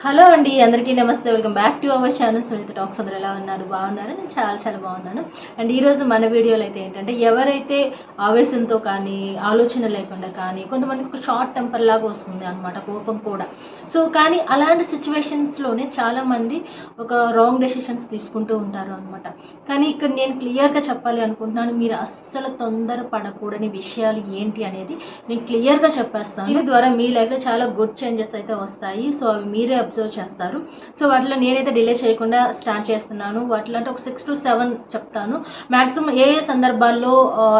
Hello అండి, అందరికీ నమస్తే. Welcome back to our channel Sunitha talks. అందరూ ఎలా ఉన్నారు? బాగున్నారు? నేను చాలా చాలా బాగున్నాను. అండ్ ఈరోజు మన వీడియోలో అయితే ఏంటంటే, ఎవరైతే ఆవేశంతో కానీ ఆలోచన లేకుండా కానీ కొంతమందికి ఒక షార్ట్ టెంపర్ లాగా వస్తుంది అనమాట, కోపం కూడా. సో కానీ అలాంటి సిచ్యువేషన్స్లోనే చాలామంది ఒక రాంగ్ డెసిషన్స్ తీసుకుంటూ ఉంటారు అనమాట. కానీ ఇక్కడ నేను క్లియర్గా చెప్పాలి అనుకుంటున్నాను, మీరు అస్సలు తొందర పడకూడని విషయాలు ఏంటి అనేది నేను క్లియర్గా చెప్పేస్తాను. దీని ద్వారా మీ లైఫ్లో చాలా గుడ్ చేంజెస్ అయితే వస్తాయి. సో అవి మీరే అబ్జర్వ్ చేస్తారు. సో వాటిలో నేనైతే డిలే చేయకుండా స్టార్ట్ చేస్తున్నాను. వాటిలో అంటే ఒక 6 to 7 చెప్తాను. మ్యాక్సిమం ఏ సందర్భాల్లో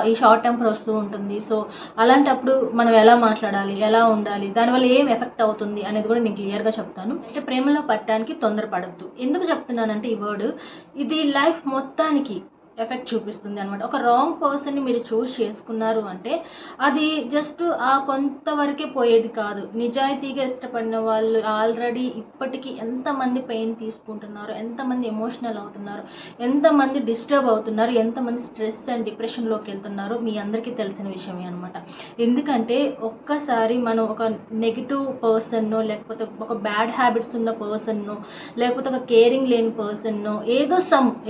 ఈ షార్ట్ టెంపర్ వస్తూ ఉంటుంది, సో అలాంటప్పుడు మనం ఎలా మాట్లాడాలి, ఎలా ఉండాలి, దానివల్ల ఏం ఎఫెక్ట్ అవుతుంది అనేది కూడా నేను క్లియర్గా చెప్తాను. అంటే ప్రేమలో పడటానికి తొందరపడద్దు. ఎందుకు చెప్తున్నానంటే ఈ వర్డ్, ఇది లైఫ్ మొత్తానికి ఎఫెక్ట్ చూపిస్తుంది అనమాట. ఒక రాంగ్ పర్సన్ని మీరు చూస్ చేసుకున్నారు అంటే అది జస్ట్ ఆ కొంతవరకే పోయేది కాదు. నిజాయితీగా ఇష్టపడిన వాళ్ళు ఆల్రెడీ ఇప్పటికీ ఎంతమంది పెయిన్ తీసుకుంటున్నారు, ఎంతమంది ఎమోషనల్ అవుతున్నారు, ఎంతమంది డిస్టర్బ్ అవుతున్నారు, ఎంతమంది స్ట్రెస్ అండ్ డిప్రెషన్లోకి వెళ్తున్నారు మీ అందరికీ తెలిసిన విషయమే అనమాట. ఎందుకంటే ఒక్కసారి మనం ఒక నెగిటివ్ పర్సన్నో, లేకపోతే ఒక బ్యాడ్ హ్యాబిట్స్ ఉన్న పర్సన్నో, లేకపోతే ఒక కేరింగ్ లేని పర్సన్నో,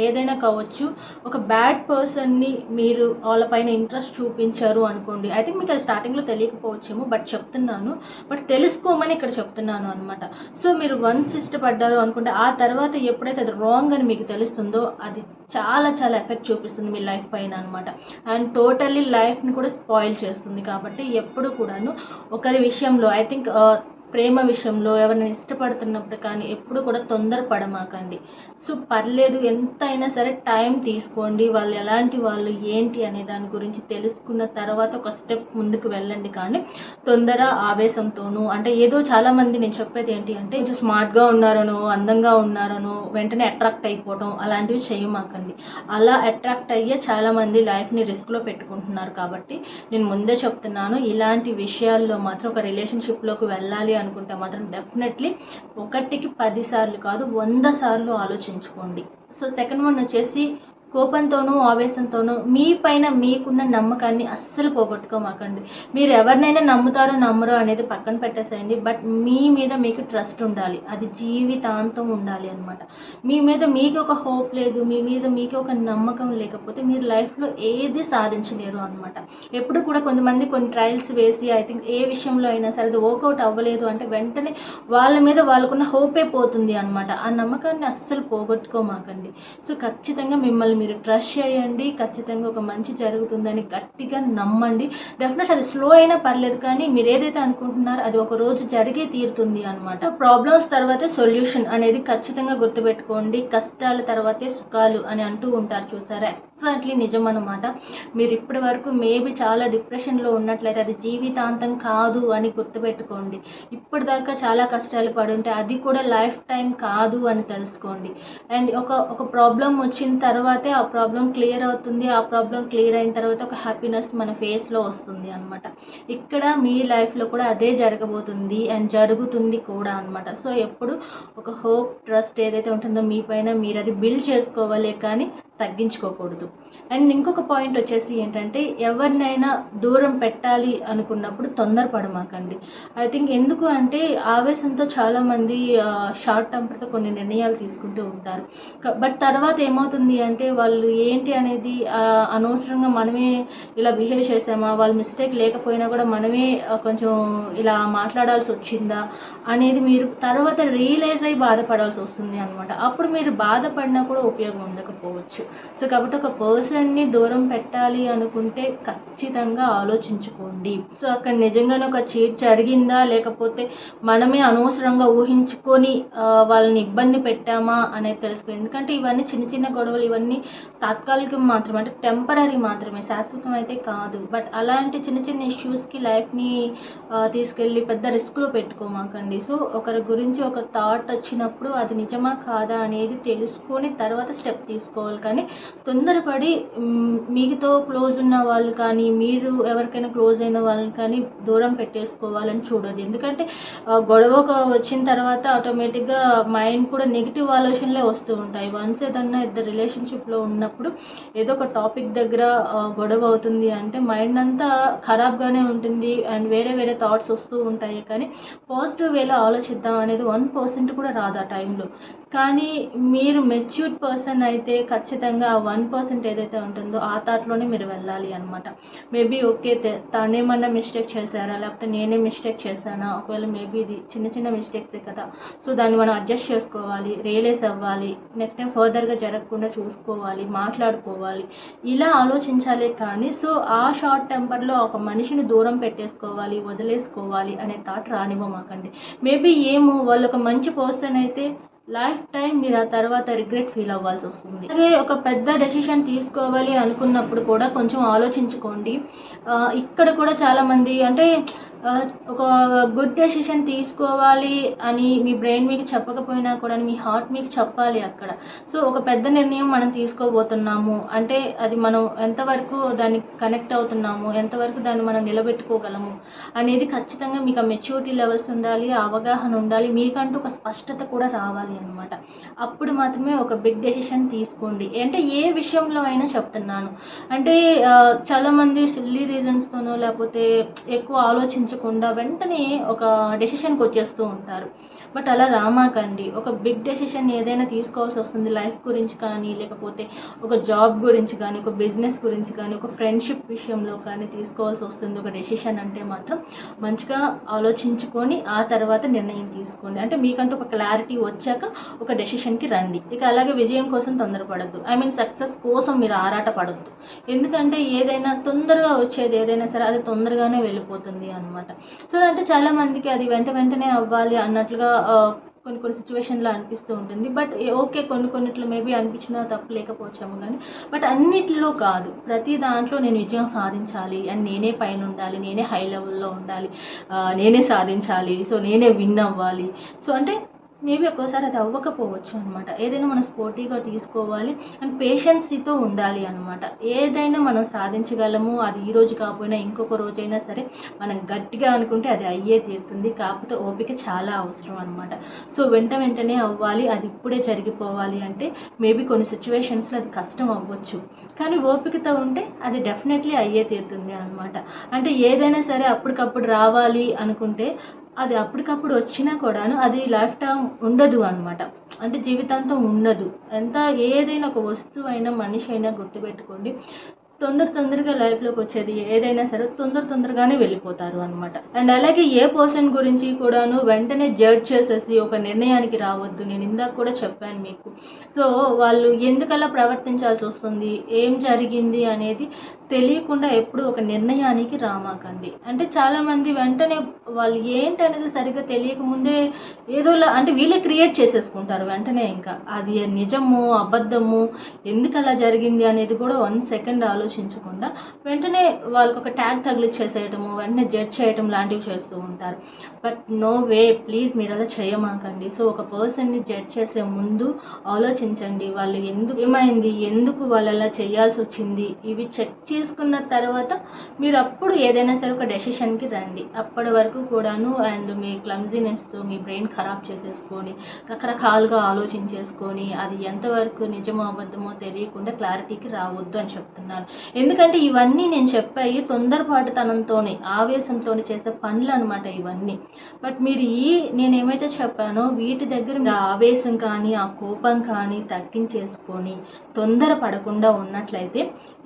ఏదైనా కావచ్చు, ఒక బ్యాడ్ పర్సన్ని మీరు వాళ్ళపైన ఇంట్రెస్ట్ చూపించారు అనుకోండి. ఐ థింక్ మీకు అది స్టార్టింగ్లో తెలియకపోవచ్చేమో, బట్ చెప్తున్నాను, బట్ తెలుసుకోమని ఇక్కడ చెప్తున్నాను అనమాట. సో మీరు వన్స్ ఇష్టపడ్డారు అనుకుంటే ఆ తర్వాత ఎప్పుడైతే అది రాంగ్ అని మీకు తెలుస్తుందో అది చాలా చాలా ఎఫెక్ట్ చూపిస్తుంది మీ లైఫ్ పైన అనమాట. అండ్ టోటల్లీ లైఫ్ని కూడా స్పాయిల్ చేస్తుంది. కాబట్టి ఎప్పుడు కూడాను ఒకరి విషయంలో, ఐ థింక్ ప్రేమ విషయంలో ఎవరిని ఇష్టపడుతున్నప్పుడు కానీ ఎప్పుడు కూడా తొందరపడమాకండి. సో పర్లేదు, ఎంతైనా సరే టైం తీసుకోండి. వాళ్ళు ఎలాంటి వాళ్ళు ఏంటి అనే దాని గురించి తెలుసుకున్న తర్వాత ఒక స్టెప్ ముందుకు వెళ్ళండి. కానీ తొందర ఆవేశంతోనూ, అంటే ఏదో చాలామంది నేను చెప్పేది ఏంటి అంటే, కొంచెం స్మార్ట్గా ఉన్నారనో, అందంగా ఉన్నారనో వెంటనే అట్రాక్ట్ అయిపోవడం అలాంటివి చేయమాకండి. అలా అట్రాక్ట్ అయ్యే చాలామంది లైఫ్ని రిస్క్లో పెట్టుకుంటున్నారు. కాబట్టి నేను ముందే చెప్తున్నాను, ఇలాంటి విషయాల్లో మాత్రం ఒక రిలేషన్షిప్లోకి వెళ్ళాలి అనుకుంటే మాత్రం డెఫినెట్లీ 1కి 10 సార్లు కాదు, 100 సార్లు ఆలోచించుకోండి. సో సెకండ్ వన్ వచ్చేసి, కోపంతోనూ ఆవేశంతోనూ మీ పైన మీకున్న నమ్మకాన్ని అస్సలు పోగొట్టుకోమాకండి. మీరు ఎవరినైనా నమ్ముతారో నమ్మరో అనేది పక్కన పెట్టేసేయండి, బట్ మీ మీద మీకు ట్రస్ట్ ఉండాలి. అది జీవితాంతం ఉండాలి అనమాట. మీ మీద మీకు ఒక హోప్ లేదు, మీ మీద మీకు ఒక నమ్మకం లేకపోతే మీరు లైఫ్లో ఏది సాధించలేరు అనమాట. ఎప్పుడు కూడా కొంతమంది కొన్ని ట్రయల్స్ వేసి, ఐ థింక్ ఏ విషయంలో అయినా సరే అది వర్కౌట్ అవ్వలేదు అంటే వెంటనే వాళ్ళ మీద వాళ్ళకున్న హోపే పోతుంది అనమాట. ఆ నమ్మకాన్ని అస్సలు పోగొట్టుకోమాకండి. సో ఖచ్చితంగా మిమ్మల్ని మీరు ట్రస్ట్ చేయండి. ఖచ్చితంగా ఒక మంచి జరుగుతుందని గట్టిగా నమ్మండి. డెఫినెట్ అది స్లో అయినా పర్లేదు, కానీ మీరు ఏదైతే అనుకుంటున్నారో అది ఒక రోజు జరిగే తీరుతుంది అనమాట. సో ప్రాబ్లమ్స్ తర్వాతే సొల్యూషన్ అనేది ఖచ్చితంగా గుర్తుపెట్టుకోండి. కష్టాల తర్వాతే సుఖాలు అని అంటూ ఉంటారు, చూసారా? ఎగ్జాక్ట్లీ నిజం అనమాట. మీరు ఇప్పటి వరకు మేబీ చాలా డిప్రెషన్లో ఉన్నట్లయితే అది జీవితాంతం కాదు అని గుర్తుపెట్టుకోండి. ఇప్పటిదాకా చాలా కష్టాలు పడుంటే అది కూడా లైఫ్ టైం కాదు అని తెలుసుకోండి. అండ్ ఒక ప్రాబ్లం వచ్చిన తర్వాతే ఆ ప్రాబ్లం క్లియర్ అవుతుంది. ఆ ప్రాబ్లం క్లియర్ అయిన తర్వాత ఒక హ్యాపీనెస్ మన ఫేస్లో వస్తుంది అనమాట. ఇక్కడ మీ లైఫ్లో కూడా అదే జరగబోతుంది అండ్ జరుగుతుంది కూడా అనమాట. సో ఎప్పుడు ఒక హోప్, ట్రస్ట్ ఏదైతే ఉంటుందో మీ పైన మీరు అది బిల్డ్ చేసుకోవాలి, కానీ తగ్గించుకోకూడదు. అండ్ ఇంకొక పాయింట్ వచ్చేసి ఏంటంటే, ఎవరినైనా దూరం పెట్టాలి అనుకున్నప్పుడు తొందరపడమాకండి. ఐ థింక్ ఎందుకు అంటే, ఆవేశంతో చాలామంది షార్ట్ టెంపర్తో కొన్ని నిర్ణయాలు తీసుకుంటూ ఉంటారు. బట్ తర్వాత ఏమవుతుంది అంటే, వాళ్ళు ఏంటి అనేది అనవసరంగా మనమే ఇలా బిహేవ్ చేసామా, వాళ్ళ మిస్టేక్ లేకపోయినా కూడా మనమే కొంచెం ఇలా మాట్లాడాల్సి వచ్చిందా అనేది మీరు తర్వాత రియలైజ్ అయ్యి బాధపడాల్సి వస్తుంది అనమాట. అప్పుడు మీరు బాధపడినా కూడా ఉపయోగం ఉండకపోవచ్చు. సో కాబట్టి ఒక పర్సన్ని దూరం పెట్టాలి అనుకుంటే ఖచ్చితంగా ఆలోచించుకోండి. సో అక్కడ నిజంగానే ఒక చీట్ జరిగిందా, లేకపోతే మనమే అనవసరంగా ఊహించుకొని వాళ్ళని ఇబ్బంది పెట్టామా అనేది తెలుసుకో. ఎందుకంటే ఇవన్నీ చిన్న చిన్న గొడవలు, ఇవన్నీ తాత్కాలికం మాత్రమే, అంటే టెంపరీ మాత్రమే, శాశ్వతం అయితే కాదు. బట్ అలాంటి చిన్న చిన్న ఇష్యూస్కి లైఫ్ని తీసుకెళ్ళి పెద్ద రిస్క్లో పెట్టుకోమాకండి. సో ఒకరి గురించి ఒక థాట్ వచ్చినప్పుడు అది నిజమా కాదా అనేది తెలుసుకొని తర్వాత స్టెప్ తీసుకోవాలి. కానీ కానీ తొందరపడి మీతో క్లోజ్ ఉన్న వాళ్ళు కానీ మీరు ఎవరికైనా క్లోజ్ అయిన వాళ్ళని కానీ దూరం పెట్టేసుకోవాలని చూడదు. ఎందుకంటే గొడవ వచ్చిన తర్వాత ఆటోమేటిక్గా మైండ్ కూడా నెగిటివ్ ఆలోచనలే వస్తూ ఉంటాయి. వన్స్ ఏదన్నా ఇద్దరు రిలేషన్షిప్లో ఉన్నప్పుడు ఏదో ఒక టాపిక్ దగ్గర గొడవ అవుతుంది అంటే మైండ్ అంతా ఖరాబ్గానే ఉంటుంది అండ్ వేరే వేరే థాట్స్ వస్తూ ఉంటాయి. కానీ పాజిటివ్ వేలో ఆలోచిద్దాం అనేది 1% కూడా రాదు ఆ టైంలో. కానీ మీరు మెచ్యూర్డ్ పర్సన్ అయితే ఖచ్చితంగా ఆ 1% ఏదైతే ఉంటుందో ఆ థాట్లోనే మీరు వెళ్ళాలి అనమాట. మేబీ ఓకే తనేమన్నా మిస్టేక్ చేశారా, లేకపోతే నేనే మిస్టేక్ చేశానా, ఒకవేళ మేబీ ఇది చిన్న చిన్న మిస్టేక్సే కదా, సో దాన్ని మనం అడ్జస్ట్ చేసుకోవాలి, రియలైజ్ అవ్వాలి, నెక్స్ట్ టైం ఫర్దర్గా జరగకుండా చూసుకోవాలి, మాట్లాడుకోవాలి, ఇలా ఆలోచించాలి. కానీ సో ఆ షార్ట్ టెంపర్లో ఒక మనిషిని దూరం పెట్టేసుకోవాలి, వదిలేసుకోవాలి అనే థాట్ రానివ్వమాకండి. మేబీ ఏమో వాళ్ళు ఒక మంచి పర్సన్ అయితే లైఫ్ టైం మీరు ఆ తర్వాత రిగ్రెట్ ఫీల్ అవ్వాల్సి వస్తుంది. అలాగే ఒక పెద్ద డెసిషన్ తీసుకోవాలి అనుకున్నప్పుడు కూడా కొంచెం ఆలోచించుకోండి. ఇక్కడ కూడా చాలామంది అంటే ఒక గుడ్ డెసిషన్ తీసుకోవాలి అని మీ బ్రెయిన్ మీకు చెప్పకపోయినా కూడా మీ హార్ట్ మీకు చెప్పాలి అక్కడ. సో ఒక పెద్ద నిర్ణయం మనం తీసుకోబోతున్నాము అంటే అది మనం ఎంతవరకు దాన్ని కనెక్ట్ అవుతున్నాము, ఎంతవరకు దాన్ని మనం నిలబెట్టుకోగలము అనేది ఖచ్చితంగా మీకు ఆ మెచ్యూరిటీ లెవెల్స్ ఉండాలి, అవగాహన ఉండాలి, మీకంటూ ఒక స్పష్టత కూడా రావాలి అనమాట. అప్పుడు మాత్రమే ఒక బిగ్ డెసిషన్ తీసుకోండి. అంటే ఏ విషయంలో అయినా చెప్తున్నాను. అంటే చాలామంది సిల్లీ రీజన్స్తోనో లేకపోతే ఎక్కువ ఆలోచించకుండా వెంటనే ఒక డెసిషన్కి వచ్చేస్తూ ఉంటారు. బట్ అలా రామాకండి. ఒక బిగ్ డెసిషన్ ఏదైనా తీసుకోవాల్సి వస్తుంది లైఫ్ గురించి కానీ, లేకపోతే ఒక జాబ్ గురించి కానీ, ఒక బిజినెస్ గురించి కానీ, ఒక ఫ్రెండ్షిప్ విషయంలో కానీ తీసుకోవాల్సి వస్తుంది ఒక డెసిషన్ అంటే మాత్రం మంచిగా ఆలోచించుకొని ఆ తర్వాత నిర్ణయం తీసుకోండి. అంటే మీకంటూ ఒక క్లారిటీ వచ్చాక ఒక డెసిషన్కి రండి. ఇక అలాగే విజయం కోసం తొందరపడద్దు, సక్సెస్ కోసం మీరు ఆరాట పడద్దు. ఎందుకంటే ఏదైనా తొందరగా వచ్చేది ఏదైనా సరే అది తొందరగానే వెళ్ళిపోతుంది అనమాట. సో అంటే చాలామందికి అది వెంటనే అవ్వాలి అన్నట్లుగా కొన్ని సిచ్యువేషన్లో అనిపిస్తూ ఉంటుంది. బట్ ఓకే, కొన్నిట్లో మేబీ అనిపించినా తప్పు లేకపోవచ్చాము. కానీ బట్ అన్నిటిలో కాదు, ప్రతి దాంట్లో నేను విజయం సాధించాలి అండ్ నేనే పైన ఉండాలి, నేనే హై లెవెల్లో ఉండాలి, నేనే సాధించాలి, సో నేనే విన్ అవ్వాలి. సో అంటే మేబీ ఒక్కోసారి అది అవ్వకపోవచ్చు అనమాట. ఏదైనా మనం స్పోర్టివ్గా తీసుకోవాలి అండ్ పేషెన్సీతో ఉండాలి అనమాట. ఏదైనా మనం సాధించగలము. అది ఈ రోజు కాకపోయినా ఇంకొక రోజైనా సరే మనం గట్టిగా అనుకుంటే అది అయ్యే తీరుతుంది. కాకపోతే ఓపిక చాలా అవసరం అనమాట. సో వెంటనే అవ్వాలి, అది ఇప్పుడే జరిగిపోవాలి అంటే మేబీ కొన్ని సిచ్యువేషన్స్లో అది కష్టం అవ్వచ్చు. కానీ ఓపికతో ఉంటే అది డెఫినెట్లీ అయ్యే తీరుతుంది అనమాట. అంటే ఏదైనా సరే అప్పటికప్పుడు రావాలి అనుకుంటే అది అప్పటికప్పుడు వచ్చినా కూడాను అది లైఫ్ టైం ఉండదు అనమాట. అంటే జీవితాంతం ఉండదు. ఏదైనా ఒక వస్తువు అయినా మనిషి అయినా గుర్తుపెట్టుకోండి, తొందరగా లైఫ్లోకి వచ్చేది ఏదైనా సరే తొందరగానే వెళ్ళిపోతారు అనమాట. అండ్ అలాగే ఏ పర్సన్ గురించి కూడాను వెంటనే జడ్జ్ చేసేసి ఒక నిర్ణయానికి రావద్దు. నేను ఇందాక కూడా చెప్పాను మీకు. సో వాళ్ళు ఎందుకలా ప్రవర్తించాల్సి వస్తుంది, ఏం జరిగింది అనేది తెలియకుండా ఎప్పుడు ఒక నిర్ణయానికి రామాకండి. అంటే చాలామంది వెంటనే వాళ్ళు ఏంటనేది సరిగ్గా తెలియకముందే ఏదోలా అంటే వీళ్ళే క్రియేట్ చేసేసుకుంటారు వెంటనే. ఇంకా అది నిజము అబద్ధము ఎందుకు అలా జరిగింది అనేది కూడా 1 సెకండ్ ఆలోచించకుండా వెంటనే వాళ్ళకి ఒక ట్యాగ్ తగిలిచ్చేసేయటము, వెంటనే జడ్జ్ చేయటం లాంటివి చేస్తూ ఉంటారు. బట్ నో వే, ప్లీజ్ మీరు అలా చేయమాకండి. సో ఒక పర్సన్ని జడ్జ్ చేసే ముందు ఆలోచించండి, వాళ్ళు ఏమైంది, ఎందుకు వాళ్ళు అలా చేయాల్సి వచ్చింది, ఇవి చెక్ చేసుకున్న తర్వాత మీరు అప్పుడు ఏదైనా సరే ఒక డెసిషన్కి రండి. అప్పటి వరకు కూడాను అండ్ మీ క్లమ్జీనెస్తో మీ బ్రెయిన్ ఖరాబ్ చేసేసుకొని రకరకాలుగా ఆలోచించేసుకొని అది ఎంతవరకు నిజమో అబద్ధమో తెలియకుండా క్లారిటీకి రావద్దు అని చెప్తున్నాను. ఎందుకంటే ఇవన్నీ నేను చెప్పాయి తొందరపాటుతనంతోనే ఆవేశంతో చేసే పనులు అనమాట ఇవన్నీ. బట్ మీరు నేను ఏమైతే చెప్పానో వీటి దగ్గర ఆ ఆవేశం కానీ ఆ కోపం కానీ తగ్గించేసుకొని తొందరపడకుండా ఉన్నట్లయితే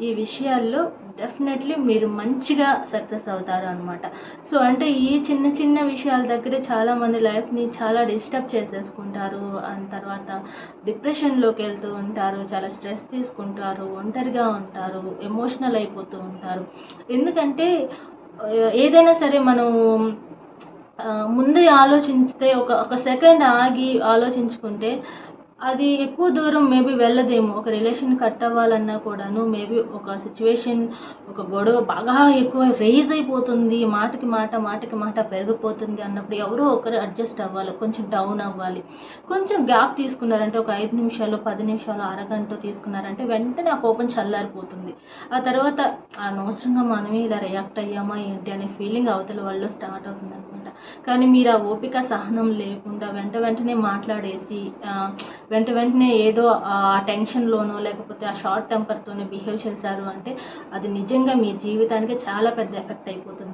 ఈ విషయాల్లో డెఫినెట్లీ మీరు మంచిగా సక్సెస్ అవుతారు అనమాట. సో అంటే ఈ చిన్న విషయాల దగ్గర చాలామంది లైఫ్ని చాలా డిస్టర్బ్ చేసేసుకుంటారు. అండ్ తర్వాత డిప్రెషన్లోకి వెళ్తూ ఉంటారు, చాలా స్ట్రెస్ తీసుకుంటారు, ఒంటరిగా ఉంటారు, ఎమోషనల్ అయిపోతూ ఉంటారు. ఎందుకంటే ఏదైనా సరే మనం ముందే ఆలోచిస్తే ఒక సెకండ్ ఆగి ఆలోచించుకుంటే అది ఎక్కువ దూరం మేబీ వెళ్ళదేమో. ఒక రిలేషన్ కట్ అవ్వాలన్నా కూడాను మేబీ ఒక సిచ్యువేషన్, ఒక గొడవ బాగా ఎక్కువ రైజ్ అయిపోతుంది. మాటకి మాట, మాటకి మాట పెరిగిపోతుంది అన్నప్పుడు ఎవరో ఒకరు అడ్జస్ట్ అవ్వాలి. కొంచెం డౌన్ అవ్వాలి. కొంచెం గ్యాప్ తీసుకున్నారంటే ఒక 5 నిమిషాలు, 10 నిమిషాలు, అరగంట తీసుకున్నారంటే వెంటనే ఆ కోపం చల్లారిపోతుంది. ఆ తర్వాత అనవసరంగా మనమే ఇలా రియాక్ట్ అయ్యామా ఏంటి అనే ఫీలింగ్ అవతల వాళ్ళు స్టార్ట్ అవుతుందనమాట. కానీ మీరు ఆ ఓపిక, సహనం లేకుండా వెంటనే మాట్లాడేసి వెంటనే ఏదో ఆ టెన్షన్‌లోనో లేకపోతే ఆ షార్ట్ టెంపర్‌తోనో బిహేవ్ చేశారు అంటే అది నిజంగా మీ జీవితానికి చాలా పెద్ద ఎఫెక్ట్ అయిపోతుంది.